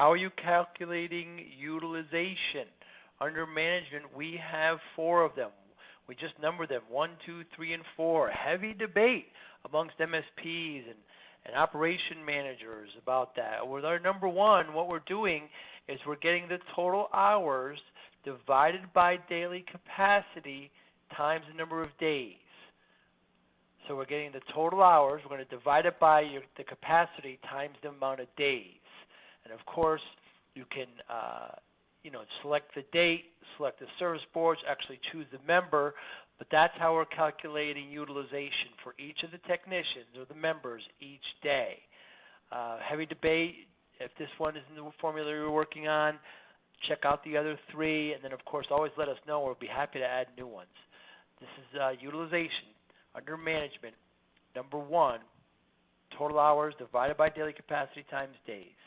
How are you calculating utilization? Under management, we have 4 of them. We just numbered them, 1, 2, 3, and 4. Heavy debate amongst MSPs and operation managers about that. With our number 1, what we're doing is we're getting the total hours divided by daily capacity times the number of days. So we're getting the total hours. We're going to divide it by the capacity times the amount of days. And of course, you can select the date, select the service boards, actually choose the member, but that's how we're calculating utilization for each of the technicians or the members each day. Heavy debate. If this one isn't the formula you're working on, check out the other 3, and then of course always let us know. We'll be happy to add new ones. This is utilization under management. Number 1, total hours divided by daily capacity times days.